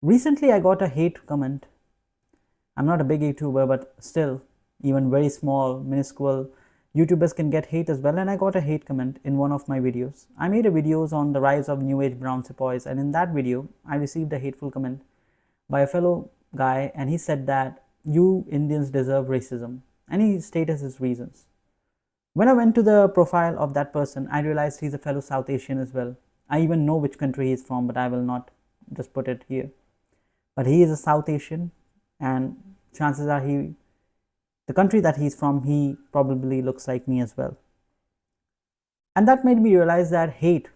Recently, I got a hate comment. I'm not a big YouTuber, but still, even very small, minuscule YouTubers can get hate as well. And I got a hate comment in one of my videos. I made a videos on the rise of New Age brown sepoys, and in that video, I received a hateful comment by a fellow guy, and he said that you Indians deserve racism, and he stated his reasons. When I went to the profile of that person, I realized he's a fellow South Asian as well. I even know which country he's from, but I will not just put it here. But he is a South Asian, and chances are the country that he's from, he probably looks like me as well. And that made me realize that hate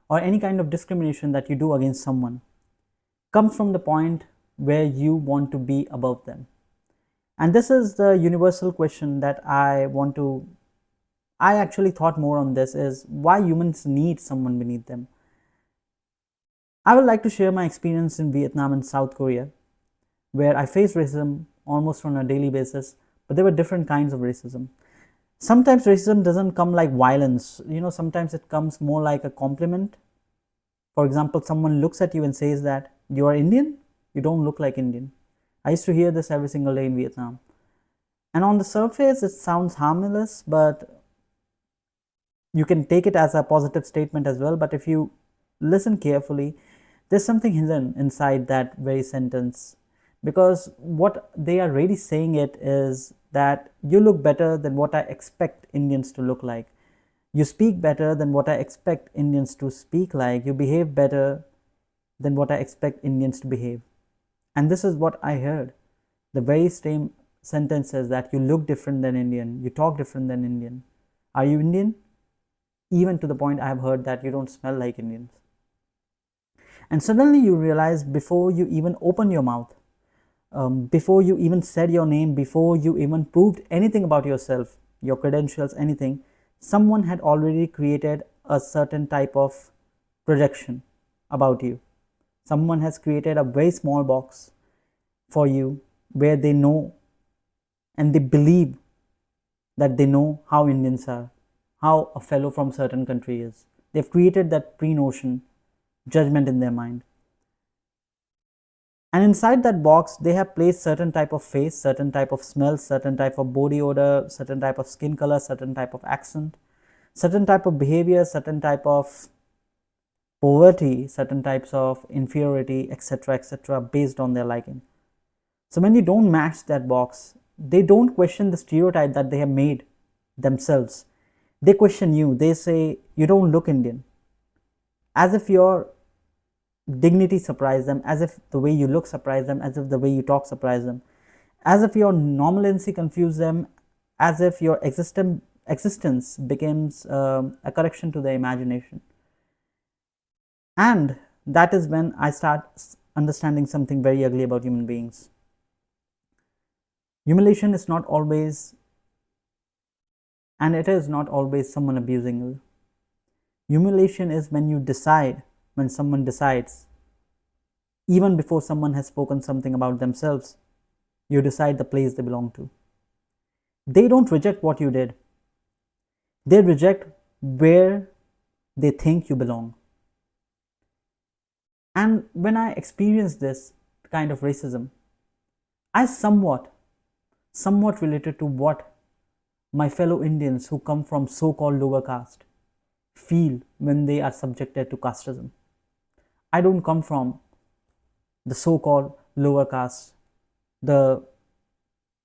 or any kind of discrimination that you do against someone comes from the point where you want to be above them. And this is the universal question that I actually thought more on this, is why humans need someone beneath them. I would like to share my experience in Vietnam and South Korea, where I faced racism almost on a daily basis, but there were different kinds of racism. Sometimes racism doesn't come like violence, sometimes it comes more like a compliment. For example, someone looks at you and says that you are Indian, you don't look like Indian. I used to hear this every single day in Vietnam. And on the surface, it sounds harmless, but you can take it as a positive statement as well. But if you listen carefully, there's something hidden inside that very sentence, because what they are really saying it is that you look better than what I expect Indians to look like. You speak better than what I expect Indians to speak like. You behave better than what I expect Indians to behave. And this is what I heard. The very same sentence says that you look different than Indian, you talk different than Indian. Are you Indian? Even to the point I have heard that you don't smell like Indians. And suddenly you realize, before you even open your mouth, before you even said your name, before you even proved anything about yourself, your credentials, anything, someone had already created a certain type of projection about you. Someone has created a very small box for you where they know and they believe that they know how Indians are, how a fellow from certain country is. They've created that pre-notion judgment in their mind. And inside that box, they have placed certain type of face, certain type of smell, certain type of body odor, certain type of skin color, certain type of accent, certain type of behavior, certain type of poverty, certain types of inferiority, etc., based on their liking. So when you don't match that box, they don't question the stereotype that they have made themselves. They question you. They say, you don't look Indian. As if your dignity surprised them, as if the way you look surprised them, as if the way you talk surprised them, as if your normalcy confused them, as if your existence becomes a correction to their imagination. And that is when I start understanding something very ugly about human beings. Humiliation is not always, and it is not always, someone abusing you. Humiliation is when someone decides, even before someone has spoken something about themselves, you decide the place they belong to. They don't reject what you did, they reject where they think you belong. And when I experienced this kind of racism, I somewhat related to what my fellow Indians who come from so-called lower caste feel when they are subjected to casteism. I don't come from the so-called lower caste, the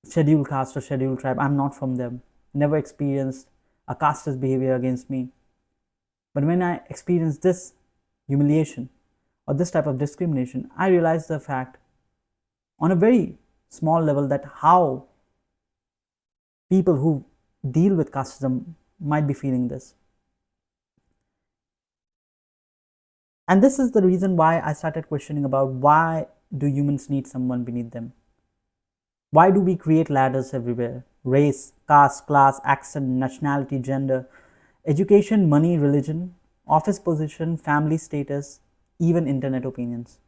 scheduled caste or scheduled tribe. I'm not from them. Never experienced a casteist behavior against me. But when I experienced this humiliation or this type of discrimination, I realized the fact on a very small level that how people who deal with casteism might be feeling this. And this is the reason why I started questioning about, why do humans need someone beneath them? Why do we create ladders everywhere? Race, caste, class, accent, nationality, gender, education, money, religion, office position, family status, even internet opinions.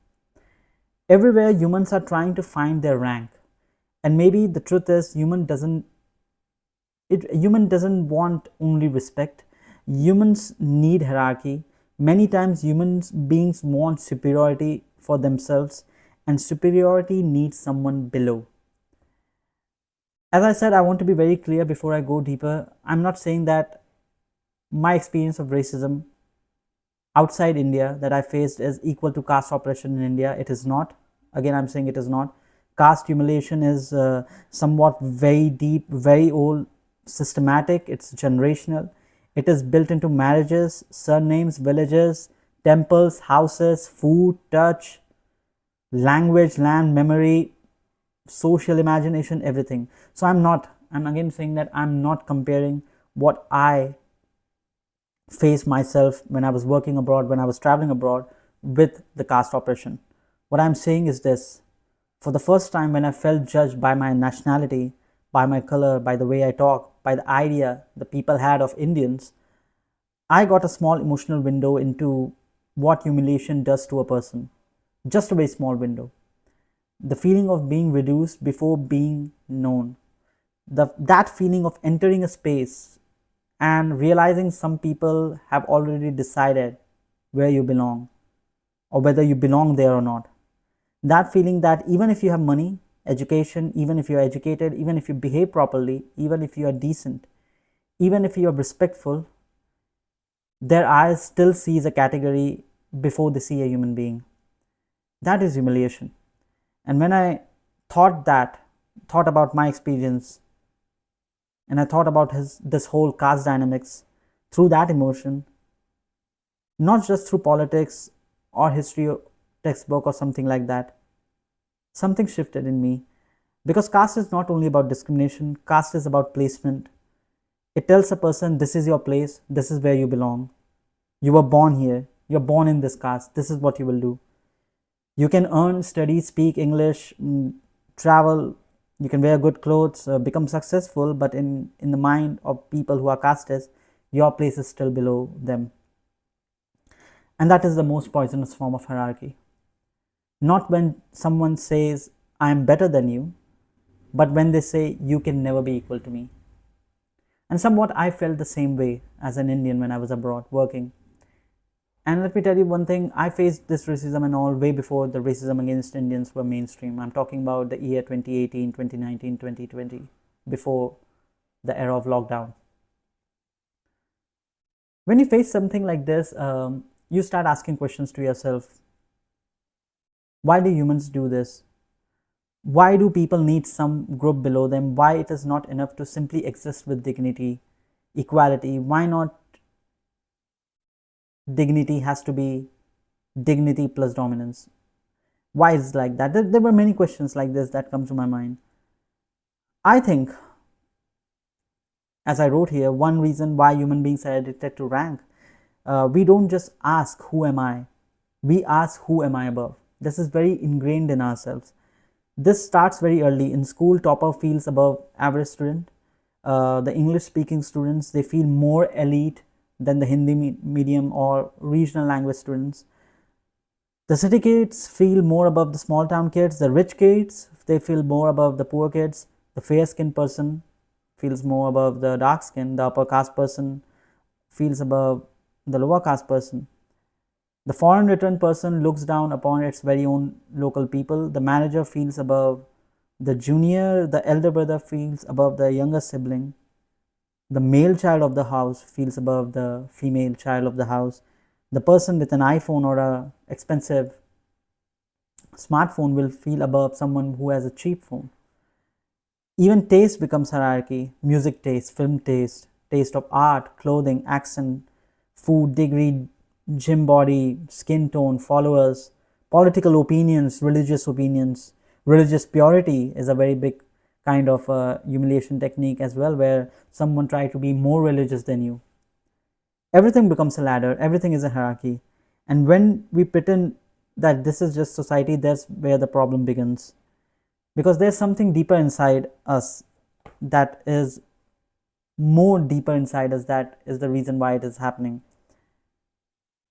Everywhere humans are trying to find their rank. And maybe the truth is, human doesn't want only respect. Humans need hierarchy. Many times human beings want superiority for themselves. and superiority needs someone below. As I said, I want to be very clear before I go deeper. I'm not saying that my experience of racism outside India that I faced is equal to caste oppression in India. It is not. Again, I'm saying it is not. Caste humiliation is somewhat very deep, very old, systematic, it's generational. It is built into marriages, surnames, villages, temples, houses, food, touch, language, land, memory, social imagination, everything. So I'm again saying that I'm not comparing what I faced myself when I was working abroad, when I was traveling abroad, with the caste oppression. What I'm saying is this: for the first time, when I felt judged by my nationality, by my color, by the way I talk, by the idea the people had of Indians, I got a small emotional window into what humiliation does to a person. Just a very small window. The feeling of being reduced before being known. That feeling of entering a space and realizing some people have already decided where you belong or whether you belong there or not. That feeling that even if you have money, education, even if you're educated, even if you behave properly, even if you are decent, even if you are respectful, their eyes still sees a category before they see a human being. That is humiliation. And when I thought about my experience, and I thought about this whole caste dynamics through that emotion, not just through politics or history or textbook or something like that, something shifted in me. Because caste is not only about discrimination, caste is about placement. It tells a person, this is your place, this is where you belong. You were born here, you're born in this caste, this is what you will do. You can earn, study, speak English, travel, you can wear good clothes, become successful, but in the mind of people who are castes, your place is still below them. And that is the most poisonous form of hierarchy. Not when someone says, I am better than you, but when they say, you can never be equal to me. And somewhat I felt the same way as an Indian when I was abroad working. And let me tell you one thing, I faced this racism and all way before the racism against Indians were mainstream. I'm talking about the year 2018, 2019, 2020, before the era of lockdown. When you face something like this, you start asking questions to yourself. Why do humans do this? Why do people need some group below them? Why it is not enough to simply exist with dignity, equality? Why not dignity has to be dignity plus dominance? Why is it like that? There were many questions like this that come to my mind. I think, as I wrote here, one reason why human beings are addicted to rank, we don't just ask, who am I? We ask, who am I above? This is very ingrained in ourselves. This starts very early. In school, topper feels above average student. The English speaking students, they feel more elite than the Hindi medium or regional language students. The city kids feel more above the small town kids. The rich kids, they feel more above the poor kids. The fair skinned person feels more above the dark skin. The upper caste person feels above the lower caste person. The foreign returned person looks down upon its very own local people. The manager feels above the junior. The elder brother feels above the younger sibling. The male child of the house feels above the female child of the house. The person with an iPhone or a expensive smartphone will feel above someone who has a cheap phone. Even taste becomes hierarchy. Music taste, film taste, taste of art, clothing, accent, food, degree, gym body, skin tone, followers, political opinions, religious opinions. Religious purity is a very big kind of humiliation technique as well, where someone try to be more religious than you. Everything becomes a ladder, everything is a hierarchy. And when we pretend that this is just society, that's where the problem begins. Because there's something deeper inside us that is more deeper inside us, that is the reason why it is happening.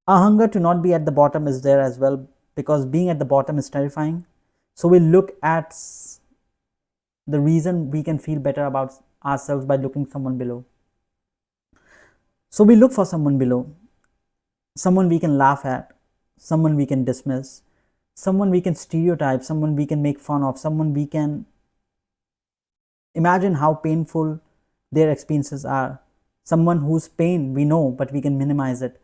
Our hunger to not be at the bottom is there as well, because being at the bottom is terrifying. So we look at the reason we can feel better about ourselves by looking someone below. So we look for someone below, someone we can laugh at, someone we can dismiss, someone we can stereotype, someone we can make fun of, someone we can imagine how painful their experiences are, someone whose pain we know but we can minimize it,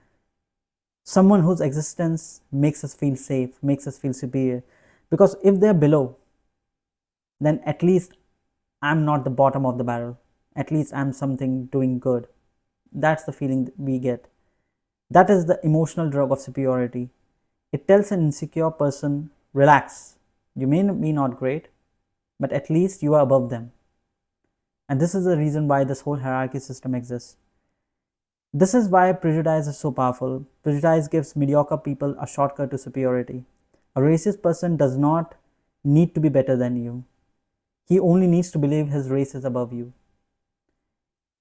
someone whose existence makes us feel safe, makes us feel superior. Because if they're below, then at least I'm not the bottom of the barrel. At least I'm something doing good. That's the feeling that we get. That is the emotional drug of superiority. It tells an insecure person, relax. You may be not great, but at least you are above them. And this is the reason why this whole hierarchy system exists. This is why prejudice is so powerful. Prejudice gives mediocre people a shortcut to superiority. A racist person does not need to be better than you. He only needs to believe his race is above you.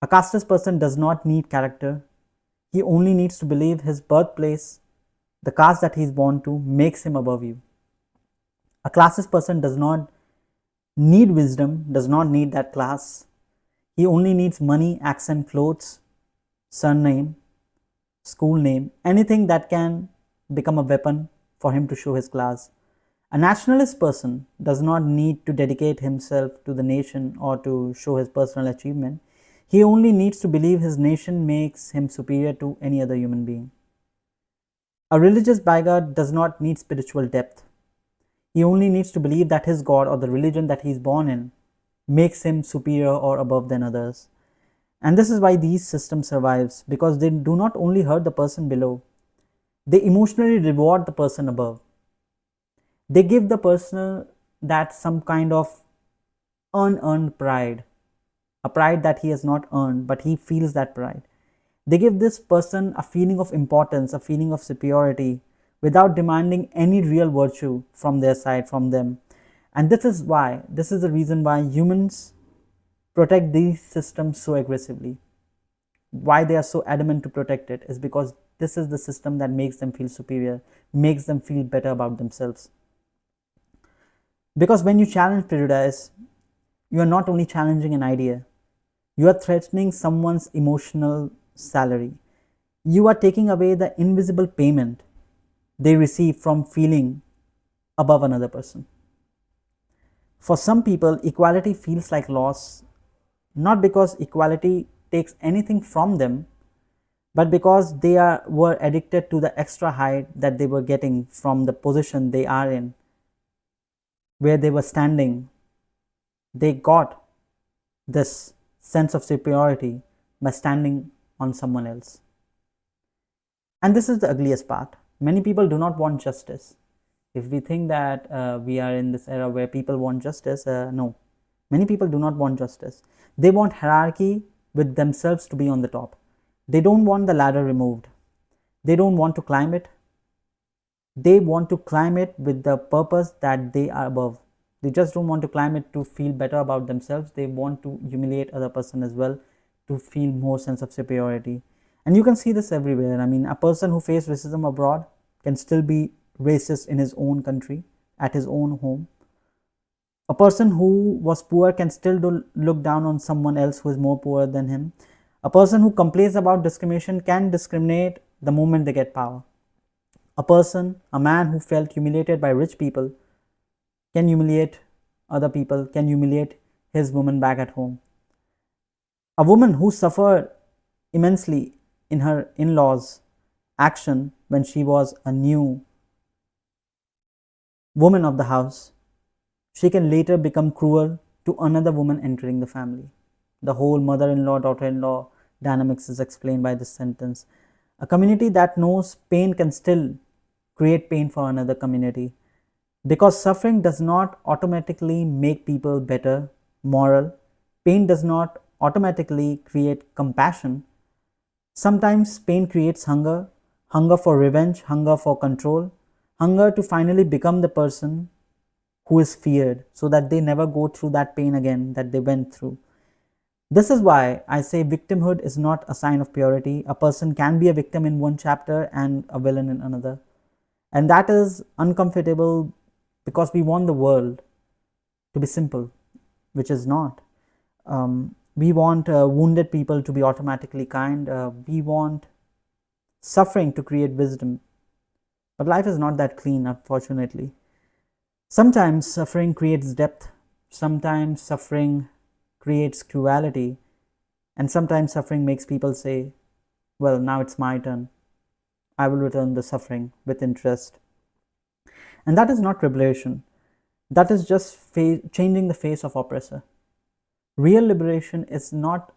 A casteist person does not need character. He only needs to believe his birthplace, the caste that he is born to, makes him above you. A classist person does not need wisdom, does not need that class. He only needs money, accent, clothes, surname, school name, anything that can become a weapon for him to show his class. A nationalist person does not need to dedicate himself to the nation or to show his personal achievement. He only needs to believe his nation makes him superior to any other human being. A religious bigot does not need spiritual depth. He only needs to believe that his God or the religion that he is born in makes him superior or above than others. And this is why these systems survives, because they do not only hurt the person below, they emotionally reward the person above. They give the person that some kind of unearned pride, a pride that he has not earned, but he feels that pride. They give this person a feeling of importance, a feeling of superiority, without demanding any real virtue from their side, from them. And this is the reason why humans protect these systems so aggressively. Why they are so adamant to protect it is because this is the system that makes them feel superior, makes them feel better about themselves. Because when you challenge prejudice, you are not only challenging an idea, you are threatening someone's emotional salary. You are taking away the invisible payment they receive from feeling above another person. For some people, equality feels like loss, not because equality takes anything from them, but because were addicted to the extra height that they were getting from the position they are in, where they were standing. They got this sense of superiority by standing on someone else. And this is the ugliest part. Many people do not want justice. If we think that we are in this era where people want justice, no. Many people do not want justice. They want hierarchy with themselves to be on the top. They don't want the ladder removed. They don't want to climb it. They want to climb it with the purpose that they are above. They just don't want to climb it to feel better about themselves. They want to humiliate other person as well to feel more sense of superiority. And you can see this everywhere. I mean, a person who faced racism abroad can still be racist in his own country, at his own home. A person who was poor can still look down on someone else who is more poor than him. A person who complains about discrimination can discriminate the moment they get power. A man who felt humiliated by rich people can humiliate other people, can humiliate his woman back at home. A woman who suffered immensely in her in-laws' action when she was a new woman of the house, she can later become cruel to another woman entering the family. The whole mother-in-law, daughter-in-law dynamics is explained by this sentence. A community that knows pain can still create pain for another community, because suffering does not automatically make people better, moral. Pain does not automatically create compassion. Sometimes pain creates hunger, hunger for revenge, hunger for control, hunger to finally become the person who is feared, so that they never go through that pain again that they went through. This is why I say victimhood is not a sign of purity. A person can be a victim in one chapter and a villain in another. And that is uncomfortable because we want the world to be simple, which is not. We want wounded people to be automatically kind. We want suffering to create wisdom. But life is not that clean, unfortunately. Sometimes suffering creates depth, sometimes suffering creates cruelty, and sometimes suffering makes people say, well, now it's my turn. I will return the suffering with interest. And that is not liberation. That is just changing the face of oppressor. Real liberation is not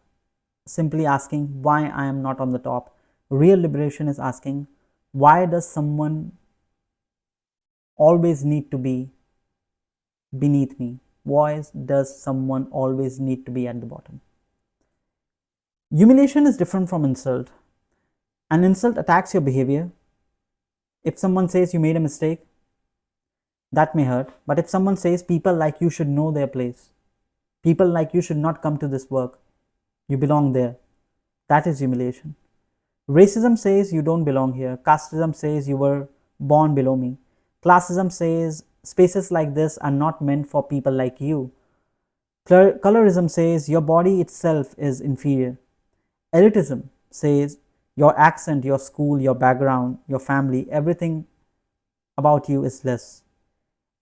simply asking why I am not on the top. Real liberation is asking, why does someone always need to be beneath me? Why does someone always need to be at the bottom? Humiliation is different from insult. An insult attacks your behavior. If someone says you made a mistake, that may hurt. But if someone says people like you should know their place, people like you should not come to this work, you belong there, that is humiliation. Racism says you don't belong here. Casteism says you were born below me. Classism says spaces like this are not meant for people like you. Colorism says your body itself is inferior. Elitism says your accent, your school, your background, your family, everything about you is less.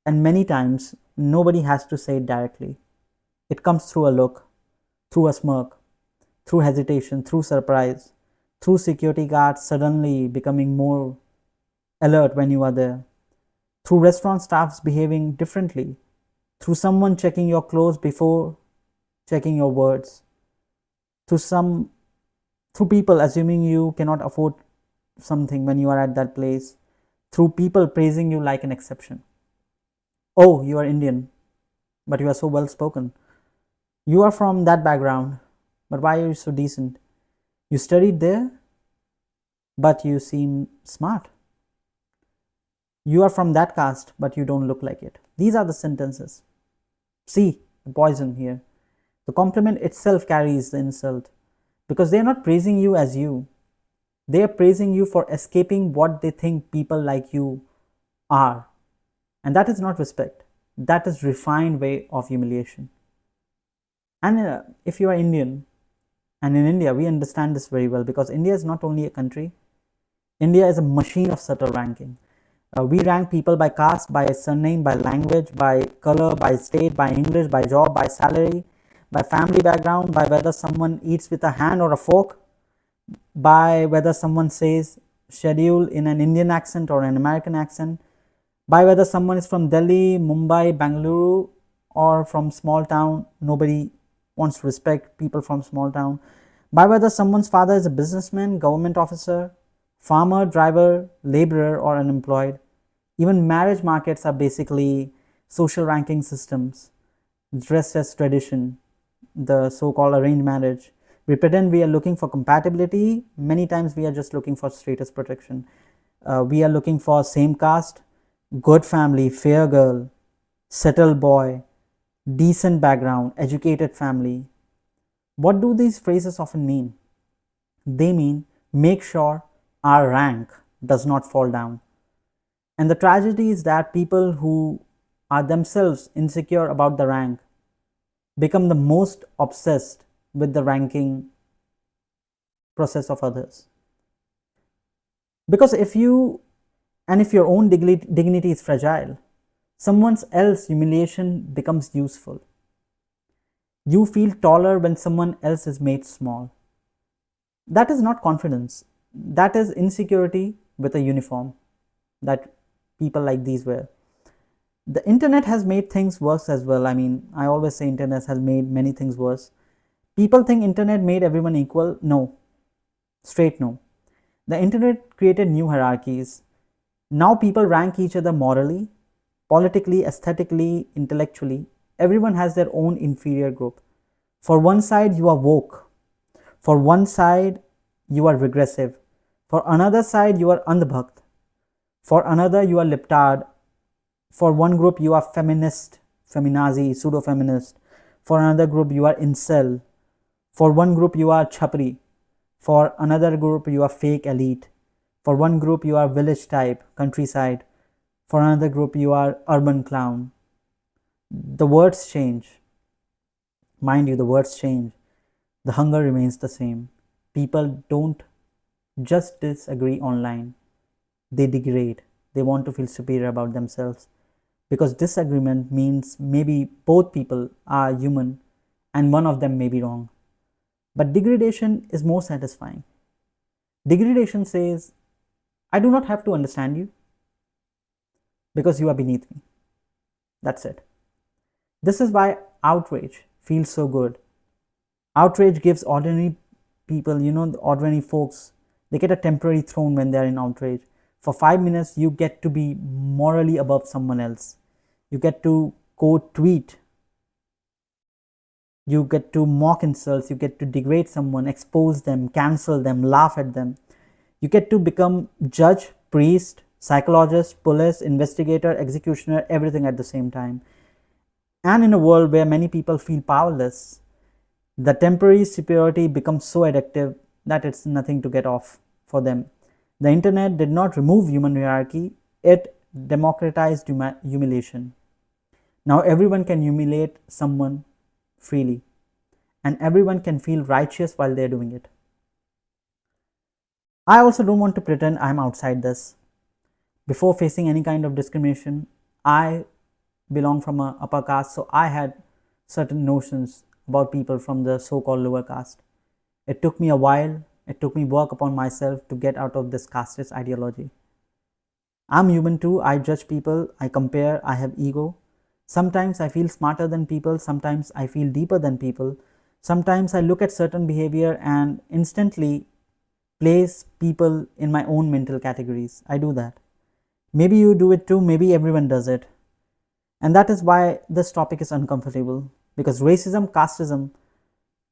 And many times, nobody has to say it directly. It comes through a look, through a smirk, through hesitation, through surprise, through security guards suddenly becoming more alert when you are there, through restaurant staffs behaving differently, through someone checking your clothes before checking your words, through people assuming you cannot afford something when you are at that place, through people praising you like an exception. Oh, you are Indian, but you are so well spoken. You are from that background, but why are you so decent? You studied there, but you seem smart. You are from that caste, but you don't look like it. These are the sentences. See the poison here. The compliment itself carries the insult because they are not praising you as you. They are praising you for escaping what they think people like you are. And that is not respect. That is refined way of humiliation. And if you are Indian, and in India, we understand this very well because India is not only a country, India is a machine of subtle ranking. We rank people by caste, by surname, by language, by color, by state, by English, by job, by salary, by family background, by whether someone eats with a hand or a fork, by whether someone says schedule in an Indian accent or an American accent, by whether someone is from Delhi, Mumbai, Bangalore, or from small town. Nobody wants to respect people from small town. By whether someone's father is a businessman, government officer, farmer, driver, laborer, or unemployed. Even marriage markets are basically social ranking systems dressed as tradition, the so-called arranged marriage. We pretend we are looking for compatibility. Many times we are just looking for status protection. We are looking for same caste, good family, fair girl, settled boy, decent background, educated family. What do these phrases often mean? They mean make sure our rank does not fall down. And the tragedy is that people who are themselves insecure about the rank become the most obsessed with the ranking process of others. Because if your own dignity is fragile, someone else's humiliation becomes useful. You feel taller when someone else is made small. That is not confidence. That is insecurity with a uniform that people like these wear. The internet has made things worse as well. I mean, I always say internet has made many things worse. People think internet made everyone equal. No. Straight no. The internet created new hierarchies. Now people rank each other morally, politically, aesthetically, intellectually. Everyone has their own inferior group. For one side, you are woke. For one side, you are regressive. For another side, you are andhbhakt. For another, you are libtard. For one group, you are feminist, feminazi, pseudo-feminist. For another group, you are incel. For one group, you are chhapri. For another group, you are fake elite. For one group, you are village type, countryside. For another group, you are urban clown. The words change. Mind you, the words change. The hunger remains the same. People don't just disagree online. They degrade. They want to feel superior about themselves because disagreement means maybe both people are human and one of them may be wrong. But degradation is more satisfying. Degradation says, I do not have to understand you because you are beneath me. That's it. This is why outrage feels so good. Outrage gives ordinary people, the ordinary folks, they get a temporary throne when they're in outrage. For 5 minutes, you get to be morally above someone else. You get to quote tweet. You get to mock insults. You get to degrade someone, expose them, cancel them, laugh at them. You get to become judge, priest, psychologist, police, investigator, executioner, everything at the same time. And in a world where many people feel powerless, the temporary superiority becomes so addictive that it's nothing to get off for them. The internet did not remove human hierarchy, it democratized humiliation. Now everyone can humiliate someone freely, and everyone can feel righteous while they're doing it. I also don't want to pretend I'm outside this. Before facing any kind of discrimination, I belong from an upper caste, so I had certain notions about people from the so-called lower caste. It took me a while, it took me work upon myself to get out of this casteist ideology. I'm human too, I judge people, I compare, I have ego. Sometimes I feel smarter than people, sometimes I feel deeper than people. Sometimes I look at certain behavior and instantly place people in my own mental categories. I do that. Maybe you do it too, maybe everyone does it. And that is why this topic is uncomfortable, because racism, casteism,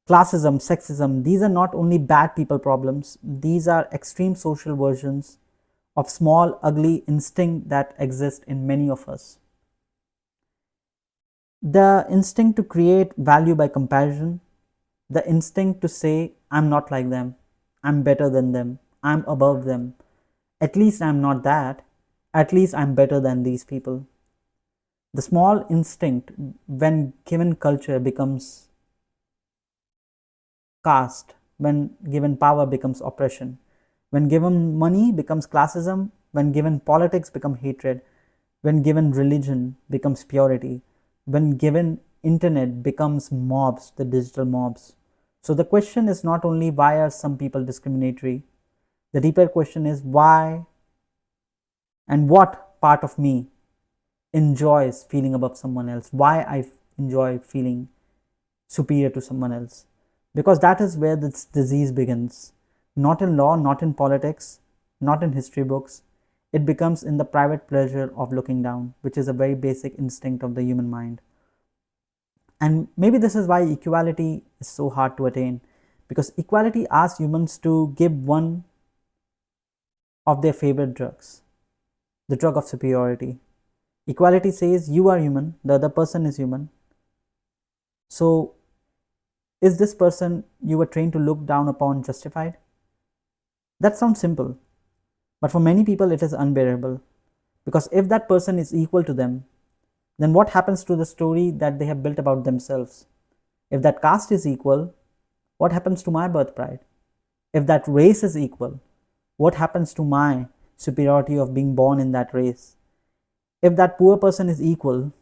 classism, sexism, these are not only bad people problems, these are extreme social versions of small, ugly instinct that exist in many of us. The instinct to create value by comparison, the instinct to say, I'm not like them, I'm better than them, I'm above them, at least I'm not that, at least I'm better than these people. The small instinct, when given culture, becomes caste, when given power becomes oppression, when given money becomes classism, when given politics become hatred, when given religion becomes purity, when given internet becomes mobs, the digital mobs. So the question is not only why are some people discriminatory, the deeper question is why and what part of me enjoys feeling above someone else, why I enjoy feeling superior to someone else. Because that is where this disease begins. Not in law, not in politics, not in history books. It becomes in the private pleasure of looking down, which is a very basic instinct of the human mind. And maybe this is why equality is so hard to attain, because equality asks humans to give one of their favorite drugs, the drug of superiority. Equality says you are human, the other person is human. So, is this person you were trained to look down upon justified? That sounds simple, but for many people it is unbearable, because if that person is equal to them, then what happens to the story that they have built about themselves? If that caste is equal, what happens to my birthright? If that race is equal, what happens to my superiority of being born in that race? If that poor person is equal,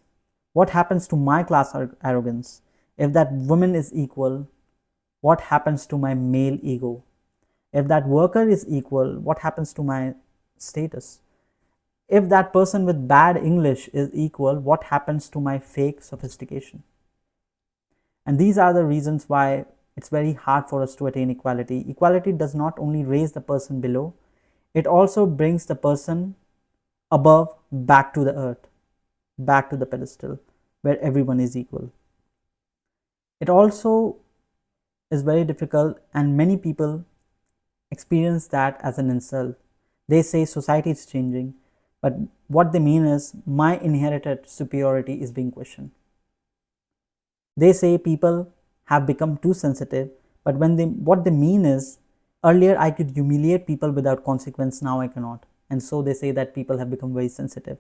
what happens to my class arrogance? If that woman is equal, what happens to my male ego? If that worker is equal, what happens to my status? If that person with bad English is equal, what happens to my fake sophistication? And these are the reasons why it's very hard for us to attain equality. Equality does not only raise the person below, it also brings the person above back to the earth, back to the pedestal where everyone is equal. It also is very difficult, and many people experience that as an insult. They say society is changing, but what they mean is my inherited superiority is being questioned. They say people have become too sensitive, but what they mean is earlier I could humiliate people without consequence, now I cannot. And so they say that people have become very sensitive.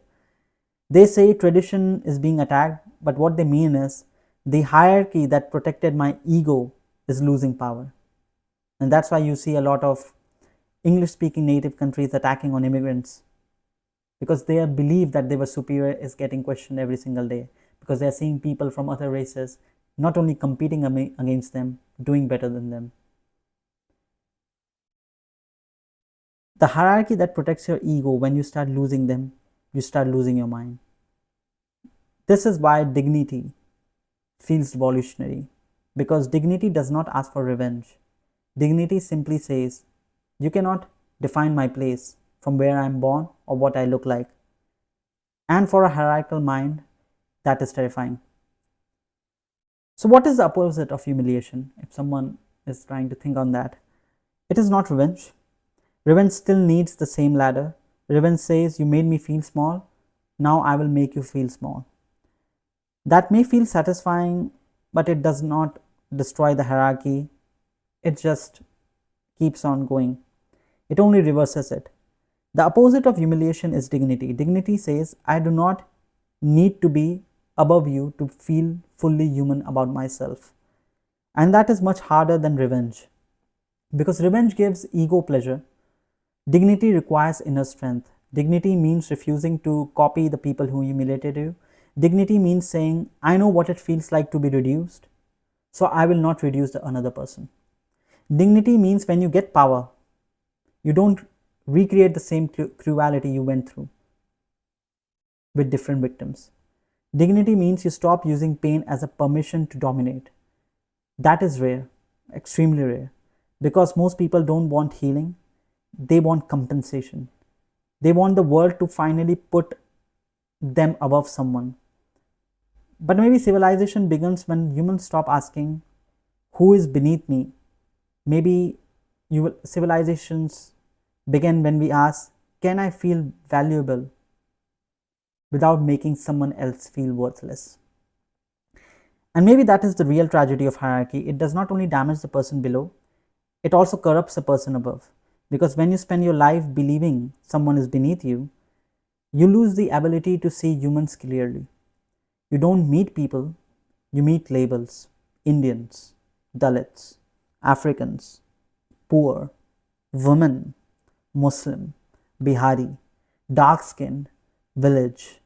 They say tradition is being attacked, but what they mean is the hierarchy that protected my ego is losing power. And that's why you see a lot of English speaking native countries attacking on immigrants. because they believe that they were superior is getting questioned every single day, because they are seeing people from other races not only competing against them, doing better than them. The hierarchy that protects your ego, when you start losing them, you start losing your mind. This is why dignity feels revolutionary, because dignity does not ask for revenge. Dignity simply says, you cannot define my place from where I am born or what I look like. And for a hierarchical mind, that is terrifying. So, what is the opposite of humiliation? If someone is trying to think on that, it is not revenge. Revenge still needs the same ladder. Revenge says, you made me feel small, now I will make you feel small. That may feel satisfying, but it does not destroy the hierarchy. It just keeps on going. It only reverses it. The opposite of humiliation is dignity. Dignity says, I do not need to be above you to feel fully human about myself. And that is much harder than revenge, because revenge gives ego pleasure. Dignity requires inner strength. Dignity means refusing to copy the people who humiliated you. Dignity means saying, I know what it feels like to be reduced, so I will not reduce another person. Dignity means when you get power, you don't recreate the same cruelty you went through with different victims. Dignity means you stop using pain as a permission to dominate. That is rare, extremely rare, because most people don't want healing, they want compensation. They want the world to finally put them above someone. But maybe civilization begins when humans stop asking, who is beneath me? Maybe civilizations begin when we ask, can I feel valuable without making someone else feel worthless? And maybe that is the real tragedy of hierarchy. It does not only damage the person below, it also corrupts the person above. Because when you spend your life believing someone is beneath you, you lose the ability to see humans clearly. You don't meet people, you meet labels. Indians, Dalits, Africans, poor, women, Muslim, Bihari, dark skinned, village,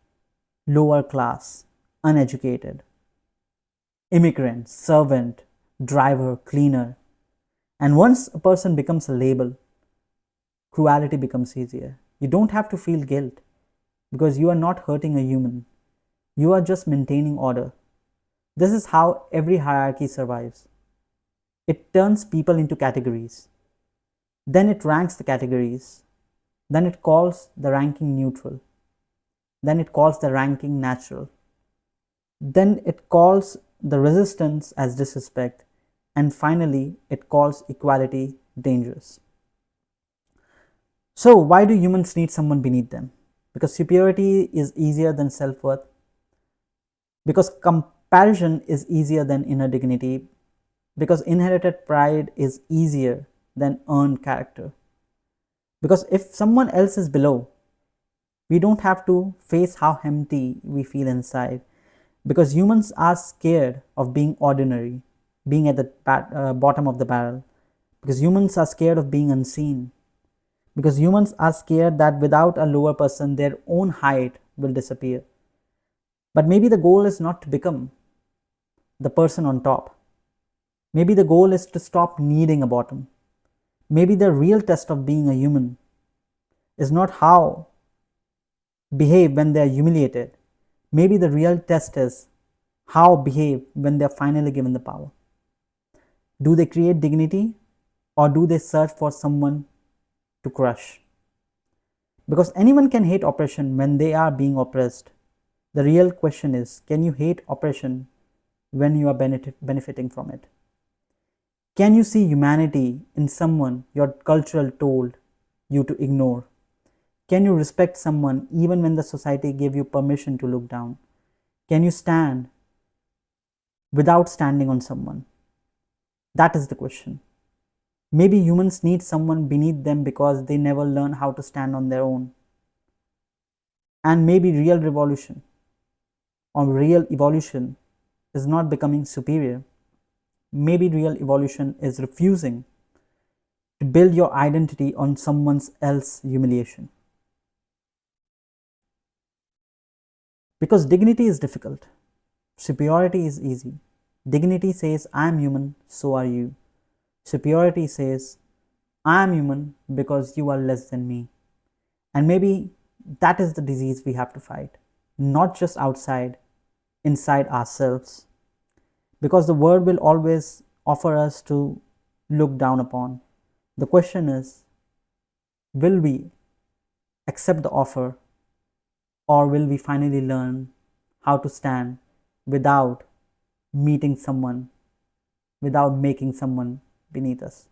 lower class, uneducated, immigrant, servant, driver, cleaner. And once a person becomes a label, cruelty becomes easier. You don't have to feel guilt because you are not hurting a human. You are just maintaining order. This is how every hierarchy survives. It turns people into categories. Then it ranks the categories. Then it calls the ranking neutral. Then it calls the ranking natural. Then it calls the resistance as disrespect. And finally, it calls equality dangerous. So, why do humans need someone beneath them? Because superiority is easier than self-worth. Because comparison is easier than inner dignity. Because inherited pride is easier than earned character. Because if someone else is below, we don't have to face how empty we feel inside. Because humans are scared of being ordinary, being at the bottom of the barrel. Because humans are scared of being unseen. Because humans are scared that without a lower person, their own height will disappear. But maybe the goal is not to become the person on top. Maybe the goal is to stop needing a bottom. Maybe the real test of being a human is not how behave when they are humiliated. Maybe the real test is how behave when they are finally given the power. Do they create dignity or do they search for someone to crush? Because anyone can hate oppression when they are being oppressed. The real question is, can you hate oppression when you are benefiting from it? Can you see humanity in someone your culture told you to ignore? Can you respect someone even when the society gave you permission to look down? Can you stand without standing on someone? That is the question. Maybe humans need someone beneath them because they never learn how to stand on their own. And maybe real revolution or real evolution is not becoming superior. Maybe real evolution is refusing to build your identity on someone else's humiliation. Because dignity is difficult, superiority is easy. Dignity says, I am human, so are you. Superiority says, I am human because you are less than me. And maybe that is the disease we have to fight, not just outside, inside ourselves. Because the world will always offer us to look down upon. The question is, will we accept the offer, or will we finally learn how to stand without meeting someone, without making someone beneath us?